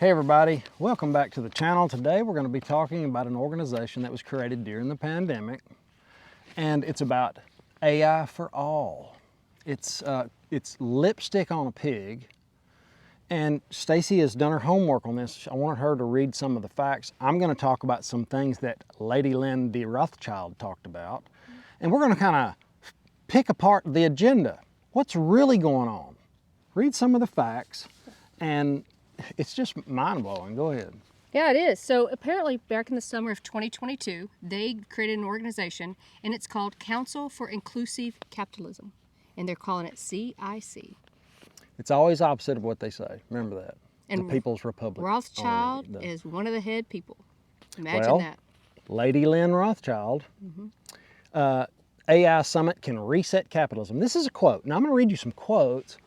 Hey everybody, welcome back to the channel. Today we're going to be talking about an organization that was created during the pandemic, and it's about AI for all. It's lipstick on a pig, and Stacy has done her homework on this. I wanted her to read some of the facts. I'm going to talk about some things that Lady Lynn de Rothschild talked about, and we're going to kind of pick apart the agenda. What's really going on? Read some of the facts, and it's just mind-blowing. Go ahead. Yeah, it is. So apparently back in the summer of 2022, they created an organization, and it's called Council for Inclusive Capitalism, and they're calling it CIC. It's always opposite of what they say. Remember that. And the People's Republic. Rothschild is one of the head people. Imagine well, that. Lady Lynn Rothschild. AI Summit can reset capitalism. This is a quote. Now I'm going to read you some quotes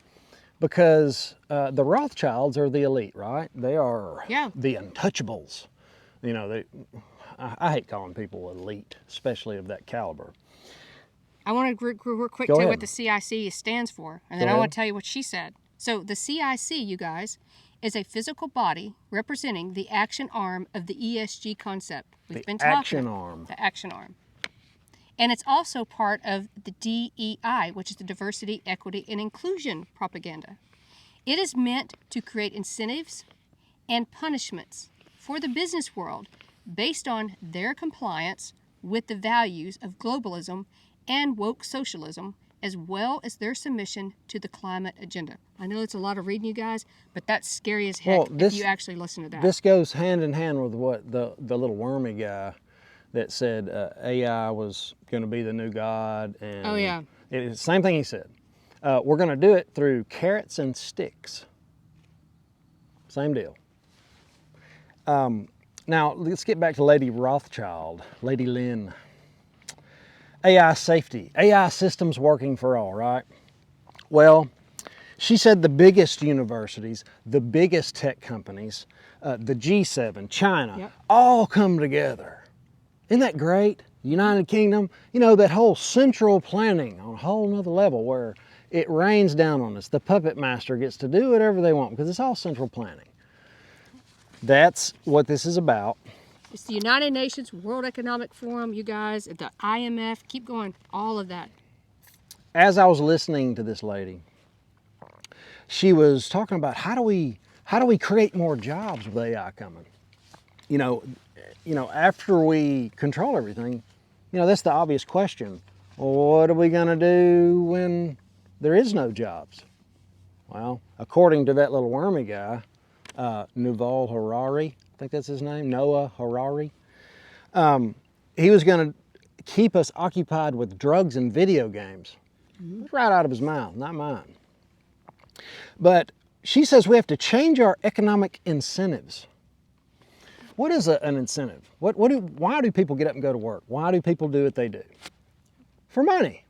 because the Rothschilds are the elite, right? They are the untouchables. You know, I hate calling people elite, especially of that caliber. I want to real quick tell you what the CIC stands for, and then I want to tell you what she said. So the CIC, you guys, is a physical body representing the action arm of the ESG concept. We've been talking action arm. The action arm. And it's also part of the DEI, which is the diversity, equity, and inclusion propaganda. It is meant to create incentives and punishments for the business world based on their compliance with the values of globalism and woke socialism, as well as their submission to the climate agenda. I know it's a lot of reading, you guys, but that's scary as heck if you actually listen to that. This goes hand in hand with what the little wormy guy that said AI was going to be the new God. And oh, yeah. It's the same thing he said. We're going to do it through carrots and sticks. Same deal. Now, let's get back to Lady Rothschild, Lady Lynn. AI safety. AI systems working for all, right? Well, she said the biggest universities, the biggest tech companies, the G7, China, all come together. Isn't that great? United Kingdom, you know, that whole central planning on a whole nother level where it rains down on us. The puppet master gets to do whatever they want because it's all central planning. That's what this is about. It's the United Nations World Economic Forum, you guys, the IMF, keep going, all of that. As I was listening to this lady, she was talking about how do we create more jobs with AI coming? You know, after we control everything, you know, that's the obvious question. What are we going to do when there is no jobs? Well, according to that little wormy guy, Yuval Harari, I think that's his name, Noah Harari, he was going to keep us occupied with drugs and video games. It's right out of his mouth, not mine. But she says we have to change our economic incentives. What is an incentive? Why do people get up and go to work? Why do people do what they do? For money.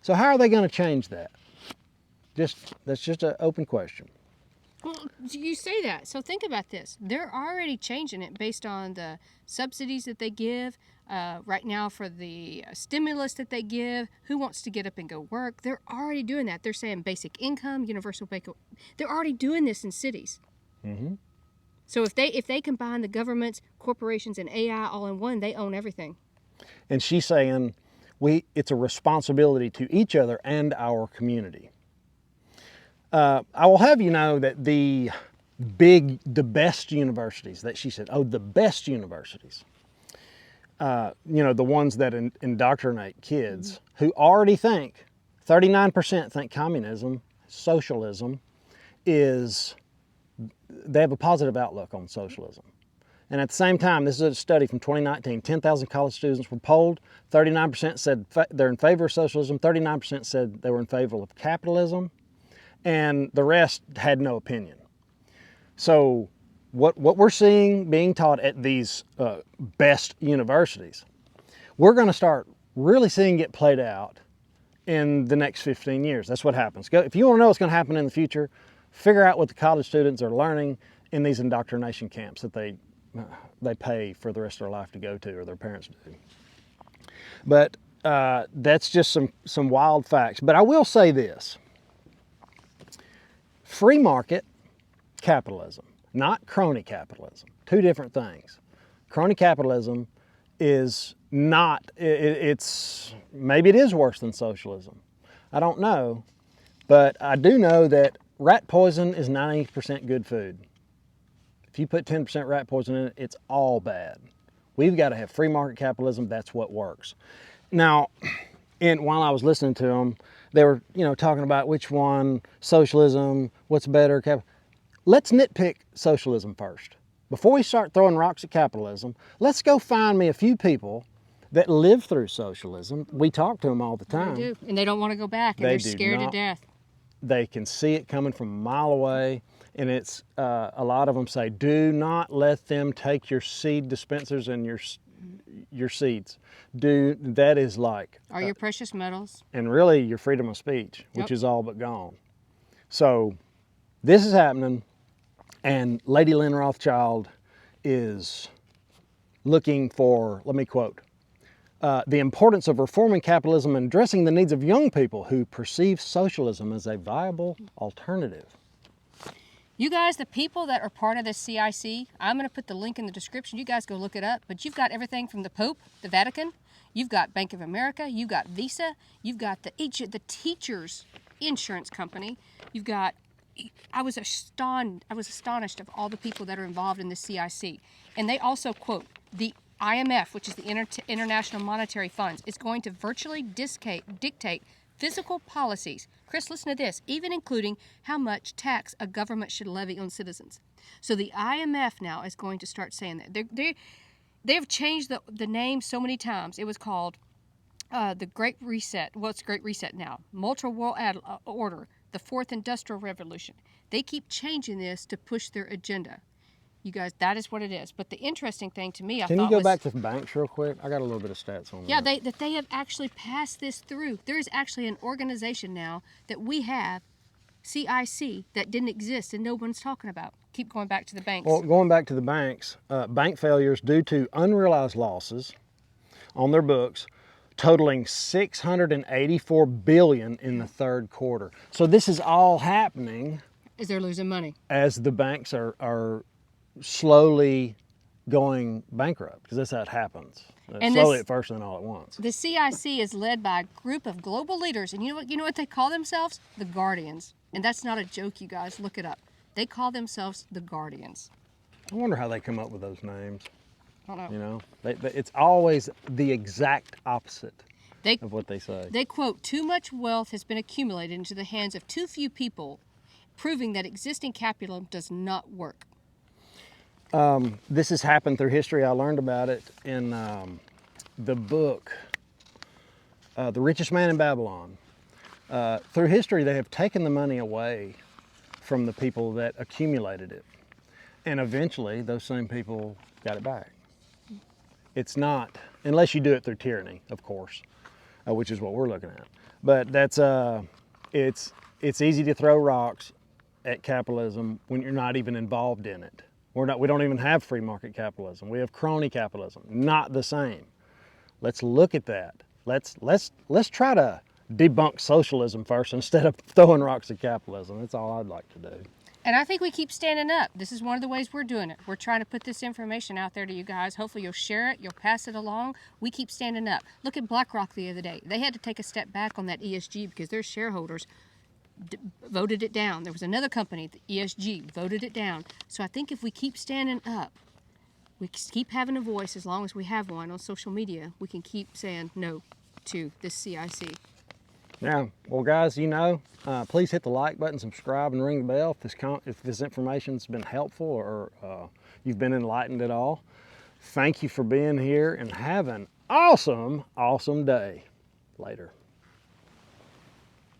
So how are they going to change that? That's just an open question. Well, you say that. So think about this. They're already changing it based on the subsidies that they give right now for the stimulus that they give. Who wants to get up and go work? They're already doing that. They're saying basic income, universal basic. They're already doing this in cities. Mm-hmm. So if they combine the governments, corporations, and AI all in one, they own everything. And she's saying it's a responsibility to each other and our community. I will have you know that the best universities that she said, the best universities, you know, the ones that indoctrinate kids who already think, 39% think communism, socialism they have a positive outlook on socialism. And at the same time, this is a study from 2019, 10,000 college students were polled, 39% said they're in favor of socialism, 39% said they were in favor of capitalism, and the rest had no opinion. So what we're seeing being taught at these best universities, we're going to start really seeing it played out in the next 15 years. That's what happens. If you want to know what's going to happen in the future, figure out what the college students are learning in these indoctrination camps that they pay for the rest of their life to go to, or their parents do. But that's just some wild facts. But I will say this. Free market capitalism, not crony capitalism. Two different things. Crony capitalism is not, it's, maybe it is worse than socialism. I don't know, but I do know that rat poison is 90% good food. If you put 10% rat poison in it, it's all bad. We've got to have free market capitalism. That's what works. Now, while I was listening to them, they were, talking about which one, socialism, what's better. Let's nitpick socialism first. Before we start throwing rocks at capitalism, let's go find me a few people that live through socialism. We talk to them all the time. They do, and they don't want to go back, and they're scared to death. They can see it coming from a mile away, and it's a lot of them say, do not let them take your seed dispensers and your seeds. That is like... Or your precious metals. And really your freedom of speech, which is all but gone. So this is happening, and Lady Lynn Rothschild is looking for, let me quote, the importance of reforming capitalism and addressing the needs of young people who perceive socialism as a viable alternative. You guys, the people that are part of this CIC, I'm going to put the link in the description. You guys go look it up. But you've got everything from the Pope, the Vatican, you've got Bank of America, you've got Visa, you've got the teachers' insurance company. You've got, I was astonished of all the people that are involved in the CIC. And they also quote the IMF, which is the International Monetary Funds, is going to virtually dictate physical policies. Chris, listen to this, even including how much tax a government should levy on citizens. So the IMF now is going to start saying that. They have changed the name so many times. It was called the Great Reset. Well, it's Great Reset now. Multi-World Order, the Fourth Industrial Revolution. They keep changing this to push their agenda. You guys, that is what it is. But the interesting thing to me, Can you go back to the banks real quick? I got a little bit of stats on that. Yeah, they have actually passed this through. There is actually an organization now that we have, CIC, that didn't exist and no one's talking about. Keep going back to the banks. Well, going back to the banks, bank failures due to unrealized losses on their books totaling $684 billion in the third quarter. So this is all happening as they're losing money. As the banks are slowly going bankrupt, because that's how it happens. And slowly at first and then all at once. The CIC is led by a group of global leaders, and you know what they call themselves? The Guardians. And that's not a joke, you guys. Look it up. They call themselves the Guardians. I wonder how they come up with those names. I don't know. You know, it's always the exact opposite of what they say. They quote, "Too much wealth has been accumulated into the hands of too few people, proving that existing capitalism does not work." This has happened through history. I learned about it in the book, The Richest Man in Babylon. Through history, they have taken the money away from the people that accumulated it. And eventually, those same people got it back. It's not, unless you do it through tyranny, of course, which is what we're looking at. But that's, it's easy to throw rocks at capitalism when you're not even involved in it. We don't even have free market capitalism. We have crony capitalism. Not the same. Let's look at that. Let's try to debunk socialism first instead of throwing rocks at capitalism. That's all I'd like to do. And I think we keep standing up. This is one of the ways we're doing it. We're trying to put this information out there to you guys. Hopefully you'll share it, you'll pass it along. We keep standing up. Look at BlackRock the other day. They had to take a step back on that ESG because their shareholders voted it down. There was another company, the ESG, voted it down. So I think if we keep standing up, we keep having a voice as long as we have one on social media, we can keep saying no to this CIC. Yeah, well guys, please hit the like button, subscribe, and ring the bell if this information's been helpful or you've been enlightened at all. Thank you for being here and have an awesome, awesome day. Later.